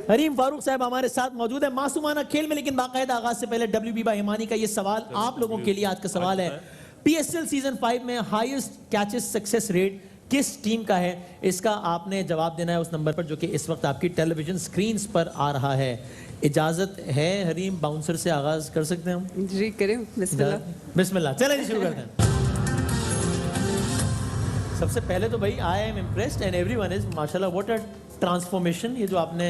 हरीम फारूक साहब हमारे साथ मौजूद है मासूमाना खेल में, लेकिन बाकायदा आगाज से पहले WB बाई हिमानी का ये सवाल आप लोगों के लिए आज का सवाल है। PSL सीजन 5 में हाईएस्ट कैचेस सक्सेस रेट किस टीम का है? इसका आपने जवाब देना है उस नंबर पर जो कि इस वक्त आपकी टेलीविजन स्क्रीन पर आ रहा है। इजाजत है हरीम, बाउंसर से आगाज कर सकते हैं हम? जी करें, बिस्मिल्लाह। बिस्मिल्लाह, चलें शुरू करते हैं। सबसे पहले तो भाई I am impressed and everyone is माशाल्लाह, व्हाट अ ट्रांसफॉर्मेशन। ये जो आपने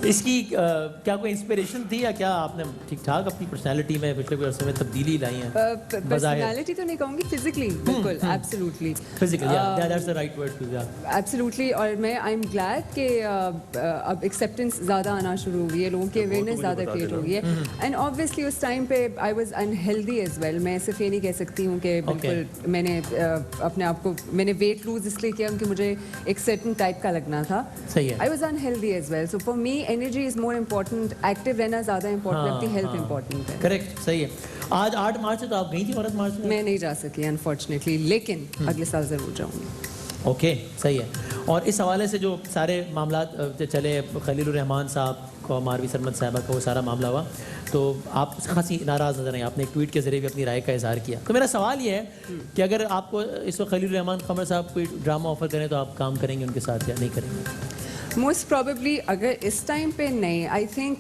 इसकी क्या कोई इंस्पिरेशन थी या क्या आपने ठीक ठाक अपनी पर्सनालिटी में पिछले कुछ अर्से में तब्दीली लाई है? पर्सनालिटी तो नहीं कहूँगी, फिजिकली बिल्कुल, absolutely physically, that's the right word too, absolutely. और मैं आई एम ग्लैड कि अब एक्सेप्टेंस ज़्यादा आना शुरू हो गई है, लोगों की अवेयरनेस ज़्यादा क्रिएट हो गई है। एंड ऑब्वियसली उस टाइम पे I was unhealthy as well. मैं सिर्फ ये नहीं कह सकती हूँ कि बिल्कुल मैंने अपने आप को मैंने वेट लूज इसलिए किया क्योंकि मुझे एक सर्टन टाइप का लगना था। सही है। I was unhealthy as well, so for me energy is more important, active रहना ज़्यादा इम्पोर्टेंट, अपनी हेल्थ इम्पोर्टेंट है। करेक्ट, सही है। आज 8 मार्च है तो आप गई थी औरत मार्च में? मैं नहीं जा सकी अनफॉर्चुनेटली, लेकिन अगले साल ज़रूर जाऊँगी। ओके, सही है। और इस हवाले से जो सारे मामला चले, खलीलुर रहमान साहब को, मारवी सरमद साहबा का वो सारा मामला हुआ, तो आप खासी नाराज़ नजर आई। आपने एक ट्वीट के जरिए भी अपनी राय का इजहार किया। तो मेरा सवाल ये है कि अगर आपको इस वक्त खलीलुर रहमान कमर साहब कोई ड्रामा ऑफर करें तो आप काम करेंगे उनके साथ या नहीं करेंगे? मोस्ट प्रॉबेबली अगर इस टाइम पे नहीं, आई थिंक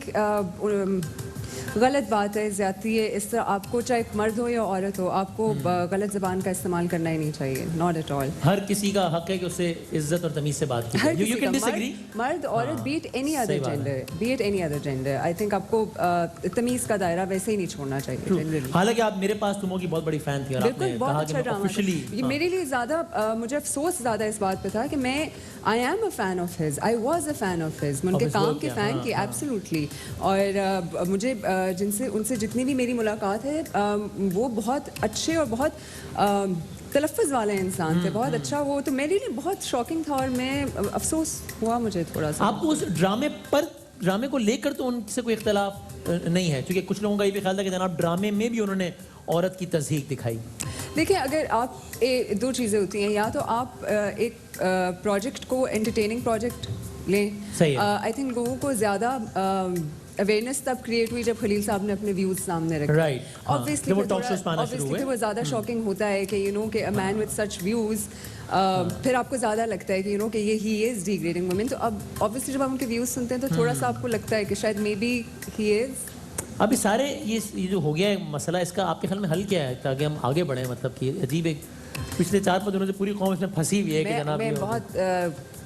गलत बात है, ज़्यादती है। इस तरह आपको चाहे मर्द हो या औरत हो, आपको गलत ज़बान का इस्तेमाल करना ही नहीं चाहिए, नॉट एट ऑल। हर किसी का हक है कि उससे इज्जत और तमीज़ से बात की। यू कैन डिसएग्री, मर्द औरत, B it any other gender, B it any other gender, I think आपको तमीज़ का दायरा वैसे ही नहीं छोड़ना चाहिए जनरली। हालांकि आप मेरे पास तुमों की बहुत बड़ी फैन थी और आपने बिल्कुल, बहुत अच्छा ड्रामा था। मेरे लिए ज़्यादा मुझे अफसोस ज़्यादा इस बात पे था कि मैं I am a fan of his, I was a fan of his, मैं उनके काम के फ़ैन की, एब्सोल्युटली। और मुझे जिनसे उनसे जितनी भी मेरी मुलाकात है, वो बहुत अच्छे और बहुत तलफ़्फ़ुज़ वाले इंसान थे, बहुत अच्छा। वो तो मेरे लिए बहुत शॉकिंग था और मैं अफसोस हुआ मुझे थोड़ा सा। आपको उस ड्रामे को लेकर तो उनसे कोई इख्तलाफ नहीं है? क्योंकि कुछ लोगों का ये भी ख्याल था कि जनाब ड्रामे में भी उन्होंने औरत की तज़हीक दिखाई। देखिए, अगर आप दो चीज़ें होती हैं, या तो आप एक प्रोजेक्ट को एंटरटेनिंग प्रोजेक्ट लें। सही है। आई थिंक लोगों को ज़्यादा अवेयरनेस तब क्रिएट हुई जब खलील साहब ने अपने व्यूज सामने रखे। राइट, ऑब्वियसली वो ज़्यादा शॉकिंग होता है कि कि a man with such views, फिर आपको ज़्यादा लगता है कि कि ये ही इज़ डिग्रेडिंग वुमेन। तो अब ऑब्वियसली जब आप उनके व्यूज सुनते हैं तो थोड़ा सा आपको लगता है कि शायद मे बी ही इज़। अभी सारे ये जो हो गया है मसला, इसका आपके ख्याल में हल क्या है ताकि हम आगे बढ़ें? मतलब कि अजीब एक पिछले 4-5 दिनों से पूरी कौम इसमें फंसी हुई है कि जनाब मैं बहुत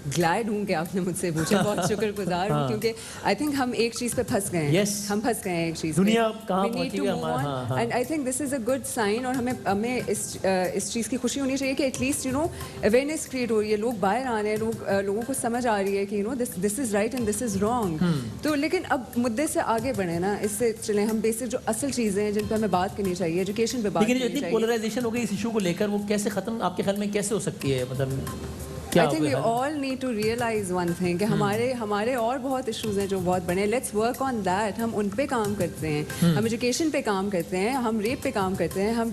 ग्लैड हूँ कि आपने मुझसे पूछा, बहुत शुक्रगुजार हूँ, क्योंकि आई थिंक हम एक चीज़ पे फंस गए हैं। हम फंस गए हैं एक चीज़, दुनिया कहाँ पहुँची है, and I think this is a good sign. और हमें इस चीज़ की खुशी होनी चाहिए कि एटलीस्ट अवेयरनेस क्रिएट हो रही है, लोग बाहर आ रहे हैं, लोगों को समझ आ रही है कि this is right and this is wrong. तो लेकिन अब मुद्दे से आगे बढ़े ना, इससे चले हम बेसिक जो असल चीज़ें हैं जिन पर हमें बात करनी चाहिए, एजुकेशन पे बात करनी चाहिए। लेकिन पोलराइजेशन हो गई इस इशू को लेकर, वो कैसे ख़त्म आपके ख्याल में कैसे हो सकती है? मतलब I think we all need to realize one thing कि हमारे और बहुत इश्यूज हैं जो बहुत बड़े हैं। Let's work on that. हम उन पे काम करते हैं, हम एजुकेशन पे काम करते हैं, हम रेप पे काम करते हैं, हम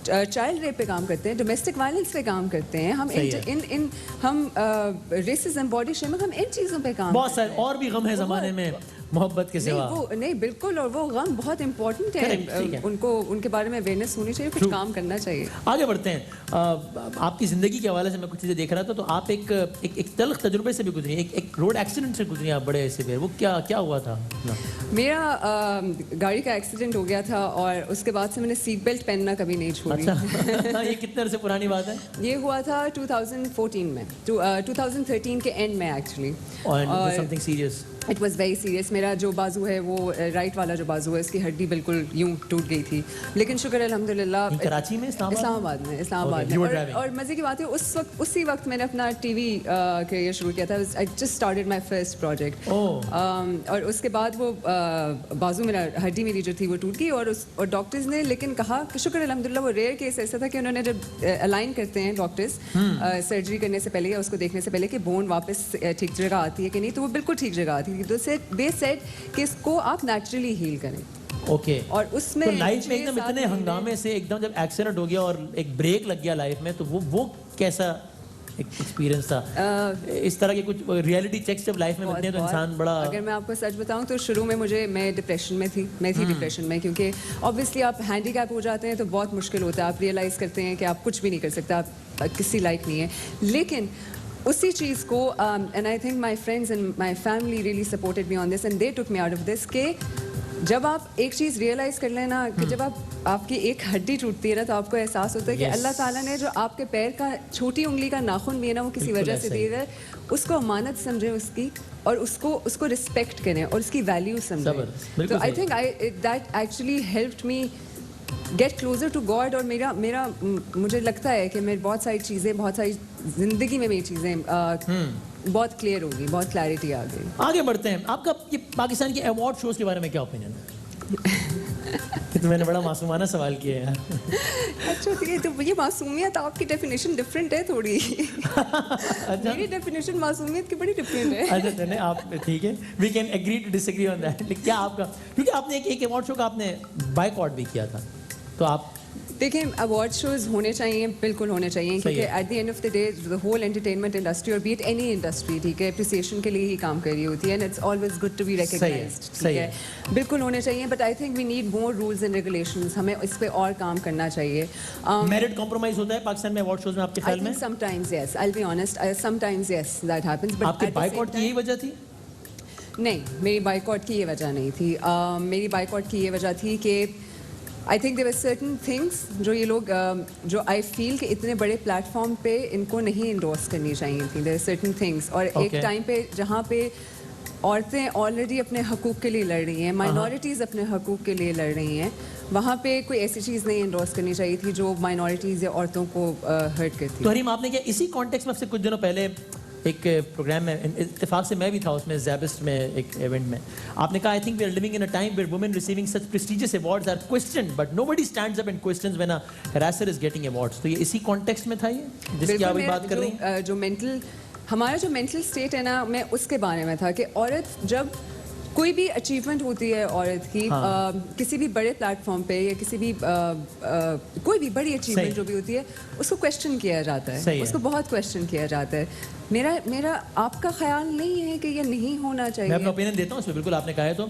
चाइल्ड रेप पे काम करते हैं, डोमेस्टिक वायलेंस पे काम करते हैं, हम रेसिज्म, बॉडी शेमिंग, हम इन चीज़ों पे काम। बहुत सारे और भी गम है ज़माने में मोहब्बत के सिवा। नहीं बिल्कुल, और वो गम बहुत इंपॉर्टेंट है, उनको उनके बारे में अवेयरनेस होनी चाहिए, कुछ काम करना चाहिए। आगे बढ़ते हैं। आपकी ज़िंदगी के हवाले से मैं कुछ चीज़ें देख रहा था, तो आप एक तल्ख तजुर्बे से भी गुजरी, एक रोड एक्सीडेंट से गुजरी आप, बड़े ऐसे। वो क्या हुआ था? मेरा गाड़ी का एक्सीडेंट हो गया था और उसके बाद से मैंने सीट बेल्ट पहनना कभी नहीं छोड़ी। अच्छा। ये कितने से पुरानी बात है? ये हुआ था 2014 में, 2013 के एंड में एक्चुअली। और something serious? It was very serious. मेरा जो बाजू है, वो राइट वाला जो बाजू है, इसकी हड्डी बिल्कुल यूं टूट गई थी, लेकिन शुक्र अल्हम्दुलिल्लाह। कराची में? इस्लामाबाद में। और मज़े की बात है, उसी वक्त मैंने अपना टीवी करियर शुरू किया था। I just started my first project. और उसके बाद वो बाजू मेरा, हड्डी मेरी जो थी वो टूट गई, और डॉक्टर्स ने लेकिन कहा कि शुक्र अल्हम्दुलिल्लाह, वो रेयर केस ऐसा था कि उन्होंने जब अलाइन करते हैं डॉक्टर्स सर्जरी करने से पहले या उसको देखने से पहले कि बोन वापस ठीक जगह आती है कि नहीं, तो वो बिल्कुल ठीक जगह आती है। तो दे सेड कि इसको आप नेचुरली हील करें। ओके। और उसमें तो लाइफ में एकदम इतने हंगामे से एकदम जब एक्सीडेंट हो गया और एक ब्रेक लग गया लाइफ में, तो वो कैसा एक एक्सपीरियंस था इस तरह के कुछ रियलिटी चेक्स जब लाइफ में मिलते हैं तो इंसान बड़ा अगर मैं आपको सच बताऊं तो शुरू में मैं डिप्रेशन में थी डिप्रेशन में, क्योंकि ऑब्वियसली आप हैंडीकैप हो जाते हैं तो बहुत मुश्किल होता है, आप रियलाइज़ करते हैं कि आप कुछ भी नहीं कर सकते, आप किसी लायक नहीं है। लेकिन उसी चीज़ को and I think my friends and my family really supported me on this and they took me out of this के जब आप एक चीज़ रियलाइज़ कर लेना कि जब आपकी एक हड्डी टूटती है ना तो आपको एहसास होता है कि अल्लाह ताला ने जो आपके पैर का छोटी उंगली का नाखून भी है ना वो किसी वजह से दिया है, उसको अमानत समझें उसकी और उसको रिस्पेक्ट करें और उसकी वैल्यू समझें। तो I think that actually helped me get closer to God. और मेरा मुझे लगता है कि मेरी बहुत सारी ज़िंदगी में मेरी चीज़ें बहुत क्लियर होगी, बहुत क्लैरिटी आ गई। आगे बढ़ते हैं। आपका ये पाकिस्तान के अवार्ड शोज के बारे में क्या ओपिनियन है? तो मैंने बड़ा मासूमाना सवाल किया है यार। अच्छा ठीक है, तो ये मासूमियत आपकी डेफिनेशन डिफरेंट है थोड़ी। अच्छा, मेरी डेफिनेशन मासूमियत की बड़ी डिफरेंट है। अच्छा चले आप ठीक है, we can agree to disagree on that. लेकिन क्या आपका, क्योंकि आपने एक अवार्ड शो का आपने बायकॉट भी किया था, तो आप देखिए अवार्ड शोज होने चाहिए, बिल्कुल होने चाहिए, क्योंकि at the end of the day the whole entertainment industry और बीट एनी इंडस्ट्री ठीक है अप्रिसिएशन के लिए ही काम कर रही होती है and it's always good to be recognised, ठीक है बिल्कुल होने चाहिए। But I think we need more rules and regulations, हमें इस पे और काम करना चाहिए। मेरिट कॉम्प्रोमाइज होता है पाकिस्तान में अवार्ड शोज में आपके ख्याल में? Sometimes yes, I will be honest, sometimes yes that happens. But आपके बायकॉट की यही वजह थी? नहीं, मेरी बायकॉट की ये वजह नहीं थी। मेरी बायकॉट की ये वजह थी कि I think there were certain things जो ये लोग जो आई फील कि इतने बड़े प्लेटफॉर्म पे इनको नहीं इंडोर्स करनी चाहिए थी। देयर सर्टन थिंग्स और एक टाइम पे जहाँ पे औरतें ऑलरेडी अपने हकूक़ के लिए लड़ रही हैं, माइनॉरिटीज़ अपने हकूक़ के लिए लड़ रही हैं, वहाँ पे कोई ऐसी चीज़ नहीं इंडोर्स करनी चाहिए थी जो माइनॉरिटीज़ या औरतों को हर्ट करती। तो हरीम आपने क्या इसी कॉन्टेक्स्ट में आपसे कुछ दिनों पहले एक प्रोग्राम में, इत्तेफाक से मैं भी था उसमें, ज़ैबिस्ट में एक इवेंट में, आपने कहा I think we are living in a time where women receiving such prestigious awards are questioned but nobody stands up and questions when a harasser is getting awards. तो ये इसी कॉन्टेक्स्ट में था ये जिसकी आप बात कर रही हैं? जो हमारा जो मेंटल स्टेट है ना, मैं उसके बारे में था कि औरत जब कोई भी अचीवमेंट होती है औरत की किसी भी बड़े प्लेटफॉर्म पे या किसी भी कोई भी बड़ी अचीवमेंट जो भी होती है उसको क्वेश्चन किया जाता है, उसको बहुत क्वेश्चन किया जाता है। मेरा आपका ख्याल नहीं है कि ये नहीं होना चाहिए? मैं अपना ओपिनियन देता हूँ इसमें, बिल्कुल आपने कहा है तो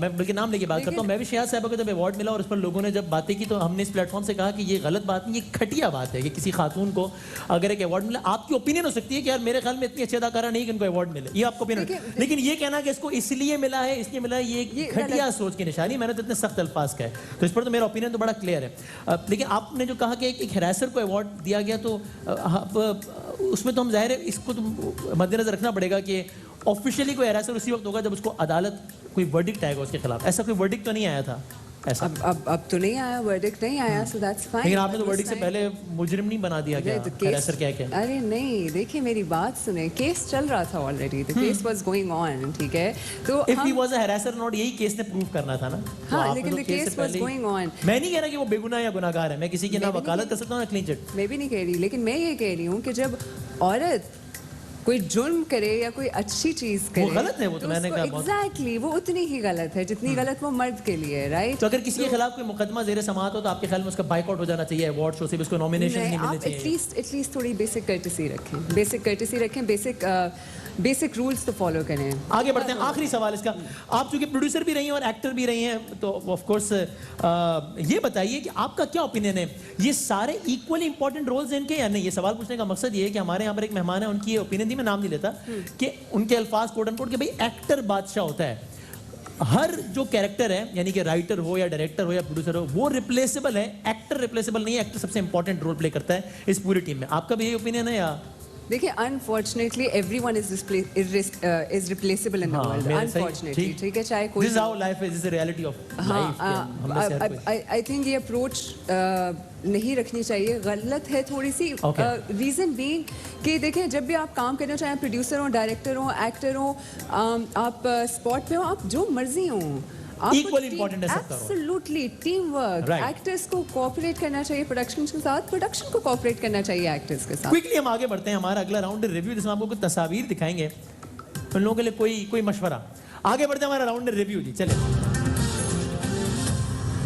मैं बल्कि नाम लेके बात करता हूँ। मैं भी शहजाद साहब को जब अवार्ड मिला और उस पर लोगों ने जब बातें की तो हमने इस प्लेटफॉर्म से कहा कि ये गलत बात नहीं, ये घटिया बात है कि किसी खातून को अगर एक अवार्ड मिला, आपकी ओपिनियन हो सकती है कि यार मेरे ख्याल में इतनी अच्छी अदाकारा नहीं कि उनको अवार्ड मिले, ये आपको ओपिनियन, लेकिन ये कहना कि इसको इसलिए मिला है इसलिए मिला है, ये घटिया सोच की निशानी। मैंने तो इतने सख्त अल्फाज का है, तो इस पर तो मेरा ओपिनियन तो बड़ा क्लियर है। लेकिन आपने जो कहा कि एक हैरेसर को अवार्ड दिया गया तो उसमें तो हम जाहिर है इसको तो मद्देनजर रखना पड़ेगा कि ऑफिशियली कोई हैरेसर उसी वक्त होगा जब उसको अदालत कोई वर्डिक्ट आएगा उसके खिलाफ। ऐसा कोई वर्डिक्ट तो नहीं आया था ऐसा? अब तो नहीं आया, वर्डिक्ट नहीं आया, सो दैट्स फाइन। लेकिन आपने तो वर्डिक्ट से पहले मुजरिम नहीं बना दिया क्या हैरेसर कह के? अरे नहीं, देखिए मेरी बात सुने, केस चल रहा था already, the case was going on, ठीक है? तो if he was a harasser not, यही केस ने प्रूव करना था ना। हाँ, लेकिन the case was going on. मैं नहीं कह रहा कि वो बेगुनाह या गुनाहगार है, मैं किसी की ना वकालत कर सकता हूँ ना क्लीन चिट। मैं भी नहीं कह रही, लेकिन मैं ये कह रही हूँ कि जब औरत कोई जुर्म करे या कोई अच्छी चीज करे, वो गलत है, वो तो मैंने कहा एग्जैक्टली वो उतनी ही गलत है जितनी गलत वो मर्द के लिए, राइट? तो अगर किसी के खिलाफ कोई मुकदमा ज़ेर समाअत हो तो आपके ख्याल में उसका बाइकआउट हो जाना चाहिए अवार्ड शो से, उसको नॉमिनेशन नहीं मिलने चाहिए? एटलीस्ट थोड़ी बेसिक कर्टेसी रखें, बेसिक रूल्स तो फॉलो करें। आगे बढ़ते हैं, आखिरी सवाल इसका, आप चूंकि प्रोड्यूसर भी रही हैं और एक्टर भी रही हैं तो ऑफ कोर्स ये बताइए कि आपका क्या ओपिनियन है, ये सारे इक्वली इंपॉर्टेंट रोल्स हैं इनके या नहीं? ये सवाल पूछने का मकसद ये है कि हमारे यहाँ पर एक मेहमान है, उनकी ओपिनियन थी, मैं नाम नहीं लेता, कि उनके अल्फाज कोट अनकोट कि भाई एक्टर बादशाह होता है, हर जो कैरेक्टर है यानी कि राइटर हो या डायरेक्टर हो या प्रोड्यूसर हो वो रिप्लेसेबल है, एक्टर रिप्लेसेबल नहीं है, एक्टर सबसे इंपॉर्टेंट रोल प्ले करता है इस पूरी टीम में। आपका भी यही ओपिनियन है या? देखिए unfortunately everyone is replaceable in the world, unfortunately, ठीक है? चाहे कोई, this is how life is, this is the reality of life. I think ये अप्रोच नहीं रखनी चाहिए, गलत है थोड़ी सी। रीजन बीइंग कि देखें जब भी आप काम करना चाहें, प्रोड्यूसर हो, डायरेक्टर हो, एक्टर हो, आप स्पॉट पे हो, आप जो मर्जी हो, इक्वली इंपॉर्टेंट है सबका role. Absolutely teamwork, actors को कोऑपरेट करना चाहिए प्रोडक्शन के साथ, प्रोडक्शन को कोऑपरेट करना चाहिए एक्टर्स के साथ। क्विकली हम आगे बढ़ते हैं, हमारा अगला राउंड रिव्यू जिसमें आपको कुछ तस्वीर दिखाएंगे, उन लोगों के लिए कोई मशवरा। आगे बढ़ते हैं, हमारा राउंड रिव्यू जी, चले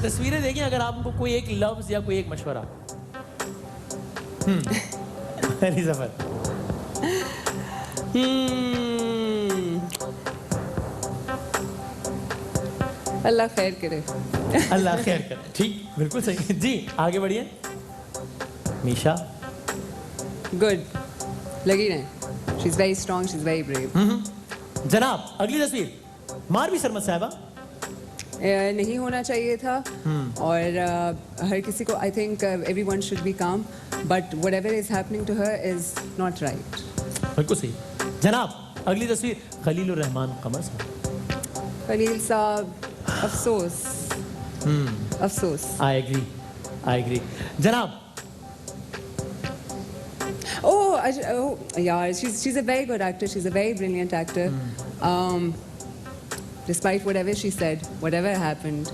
तस्वीरें देखिए, अगर आपको कोई एक लफ्ज या कोई एक मशवरा अली जफर। अल्लाह खैर करे। अल्लाह खैर करे। ठीक, बिल्कुल सही जी। आगे बढ़िए। मीशा। गुड, लगी नहीं। She is very strong, she is very brave. जनाब अगली तस्वीर, मारवी सरमद साहबा। नहीं होना चाहिए था और हर किसी को I think everyone should be calm, but whatever is happening to her is not right. बिल्कुल सही। जनाब अगली तस्वीर, खलीलुर रहमान कमर साहब। खलील साहब, अफसोस, अफसोस। I agree. जनाब yeah, she's a very good actor. She's a very brilliant actor. Despite whatever she said, whatever happened,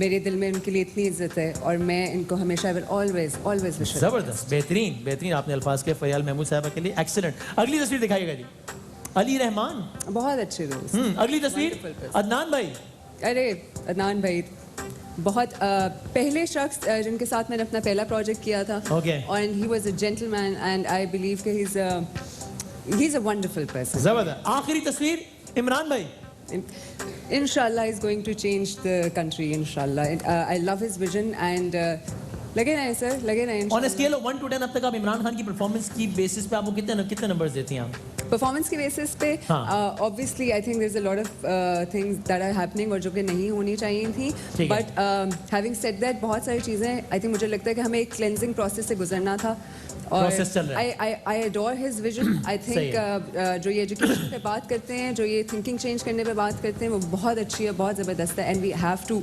मेरे दिल में उनके लिए इतनी इज्जत है और मैं इनको हमेशा always wish her. जबरदस्त, बेहतरीन आपने अल्फाज के। फरियाल महमूद साहबा के लिए एक्सीलेंट। अगली तस्वीर दिखाइएगा जी। अली रहमान। बहुत अच्छे दोस्त। अगली तस्वीर, अदनान भाई। अरे अदनान भाई बहुत पहले शख्स जिनके साथ मैंने अपना पहला प्रोजेक्ट किया था। and he was a gentleman and I believe that he's a wonderful person. जबरदस्त। आखिरी तस्वीर, इमरान भाई। Inshallah is going to change the country. Inshallah, I love his vision and लगे ना सर, लगे ना। On a scale of 1 to 10 अब तक आप इमरान खान की परफॉर्मेंस की बेसिस पे आपको कितने नंबर्स देती हैं आप? परफॉर्मेंस की बेसिस पे obviously I think there is a lot of things that are happening और जो कि नहीं होनी चाहिए थी, बट हैविंग सेड दैट बहुत सारी चीज़ें आई थिंक मुझे लगता है कि हमें एक क्लेंजिंग प्रोसेस से गुजरना था और I adore his vision. I think जो ये एजुकेशन पे बात करते हैं, जो ये थिंकिंग चेंज करने पे बात करते हैं, वो बहुत अच्छी है, बहुत ज़बरदस्त है and we have to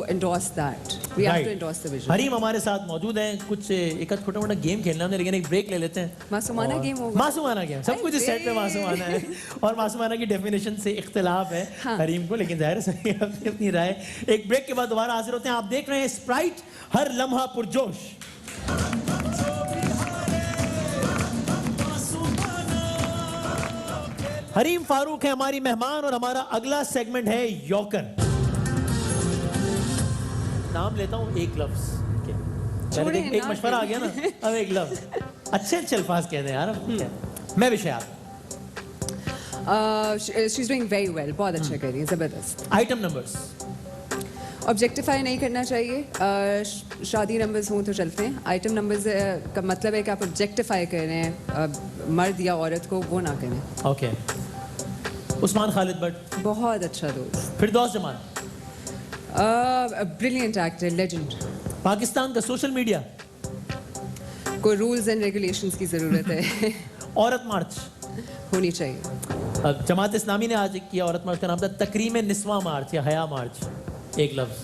endorse that, we have to endorse the vision. Hareem हमारे साथ मौजूद हैं। कुछ एक छोटा मोटा गेम खेलना है लेकिन एक ब्रेक ले लेते हैं। मासूमाना गेम होगा। मासूमाना गेम, सब कुछ इस सेट पे मासूमाना है और मासूमाना की डेफिनेशन से इख्तिलाफ है हरीम को, लेकिन जाहिर है अपनी राय। एक ब्रेक के बाद दोबारा हाजिर होते हैं। आप देख रहे हैं स्प्राइट, हर लम्हा पुरजोश। हरीम फारूक है हमारी मेहमान और हमारा अगला सेगमेंट है यॉकर। नाम लेता हूं एक लफ्ज, एक मशवरा आ गया ना, अब एक लफ्ज अच्छे अल्फाज कह दें यार। मैं विषय she is doing very well, बहुत अच्छा कर रही है, जबरदस्त। आइटम नंबर्स, ऑब्जेक्टिफाई नहीं करना चाहिए। शादी नंबर्स हों तो चलते हैं। आइटम नंबर्स का मतलब है कि आप ऑब्जेक्टिफाई कर रहे हैं मर्द या औरत को, वो ना करें। ओके। उस्मान खालिद भट्ट, बहुत अच्छा दोस्त। Firdous Jaman, brilliant actor, legend. Pakistan का सोशल मीडिया को रूल्स एंड रेगुलेशंस की ज़रूरत है। औरत मार्च होनी चाहिए। जमात इस्लामी ने आज किया औरत मार्च का नाम था तकरीम निस्वा मार्च या हया मार्च। एक लफ्ज।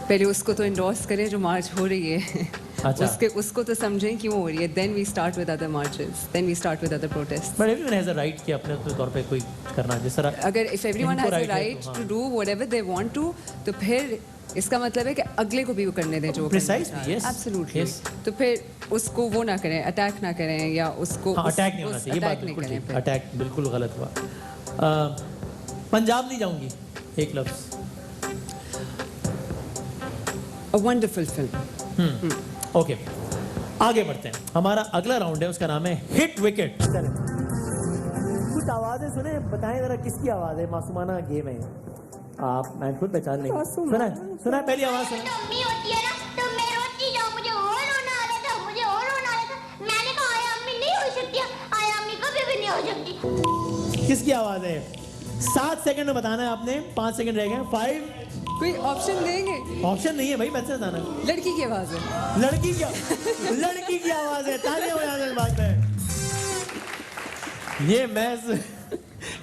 पहले उसको तो इंडोर्स करें जो मार्च हो रही है। अच्छा। उसको तो समझें क्यों हो रही है, then we start with other marches, then we start with other protest. But everyone has a right कि अपने तौर पे कोई करना, जिस तरह अगर if everyone has a right to do whatever they want to, तो फिर इसका मतलब है कि अगले को भी वो करने दें जो प्रिसाइसली। Yes, absolutely. तो फिर उसको वो ना करें, अटैक ना करें, या उसको अटैक नहीं होना चाहिए, ये बात बिल्कुल ठीक, अटैक बिल्कुल गलत हुआ। पंजाब नहीं जाऊंगी, एक लफ्ज। A wonderful film. ओके, आगे बढ़ते हैं। हमारा अगला राउंड है, उसका नाम है हिट विकेट। कुछ आवाजें सुने, बताएं जरा किसकी आवाज है। मासूमाना गेम है, आप मैं खुद पहचान लेंगे। सुना है पहली आवाज सुना। मम्मी होती है ना तो मैं रोती जाऊं, मुझे और रोना आ रहा था, मुझे और रोना आ रहा था। मैंने कहा आया अम्मी नहीं हो सकती, आया अम्मी कभी भी नहीं हो सकती। किसकी आवाज है? 7 सेकंड में बताना है आपने, 5 सेकंड रह गए। 5। कोई ऑप्शन देंगे? ऑप्शन नहीं है भाई, मैं बताना। लड़की की आवाज है। लड़की की आवाज है। तालियां हो जाने बात है। ये मैच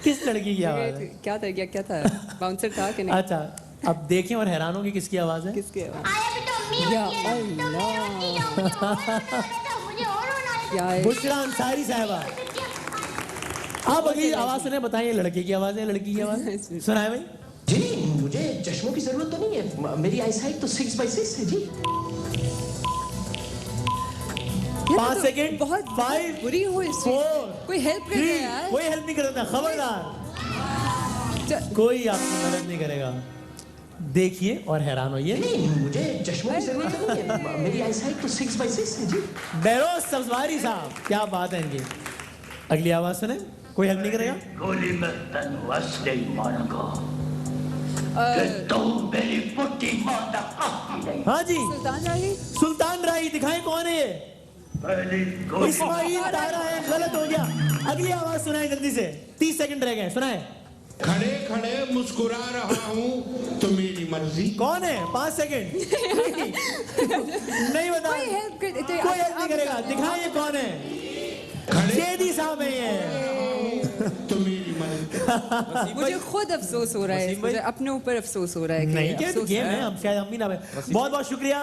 किस लड़की की आवाज है? क्या था बाउंसर था कि नहीं? अच्छा, अब देखें और हैरान होंगे किसकी आवाज है। किसकी आवाज? आया भी तो अम्मी होती है ना तो मैं रोती जाऊं, मुझे और रोना आ रहा था, मुझे और रोना आ रहा था। बुशरा अंसारी साहिबा। आप अगली आवाज सुने, बताइए लड़की की आवाज है, लड़की की आवाज सुनाए भाई। जी मुझे चश्मों की जरूरत तो नहीं है, मेरी आईसाइट तो 6/6 है जी। 5 सेकंड। बहुत 5 बुरी हो इस चीज़। 4 कोई हेल्प कर दे यार। कोई हेल्प नहीं करता, खबरदार, कोई आपकी मदद नहीं करेगा। देखिए और हैरान होइए। नहीं, मुझे चश्मों की जरूरत तो नहीं है, मेरी आईसाइट तो 6/6 है जी। बेरोज सब्जवारी साहब, क्या बात है इनकी। अगली आवाज सुने, कोई हेल्प नहीं करेगा? गोली में तन वस गई मानगा कि तू मेरी पुट्टी माता कहती नहीं। हाँ जी, सुल्तान राही। सुल्तान राही, दिखाएं कौन है ये? पहली गोली इस्माइल तारा है, गलत हो गया। अगली आवाज सुनाए जल्दी से, 30 सेकंड रह गए, सुनाए। खड़े खड़े मुस्कुरा रहा हूँ तो मेरी मर्जी। कौन है? 5 सेकंड। नहीं बता, कोई हेल्प कर देते। कोई हेल्प नहीं करेगा। दिखाएं ये कौन है? खड़े शेदी साहब है ये। तो मेरी मर्जी। मुझे खुद अफसोस हो रहा है, मुझे अपने ऊपर अफसोस हो रहा है कि नहीं क्या अफसोस गेम है। है, हम शायद हम भी ना। बहुत बहुत शुक्रिया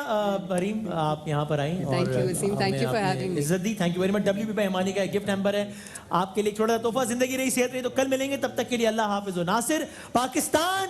हरीम, आप यहाँ पर आई। Thank you, Wasim. Thank you for having me. इज्जत दी, thank you very much. WB भाई हिमानी का गिफ्ट नंबर है आपके लिए, छोटा सा तोहफा। जिंदगी रही, सेहत रही, तो कल मिलेंगे, तब तक के लिए अल्लाह हाफिज। नासिर, पाकिस्तान।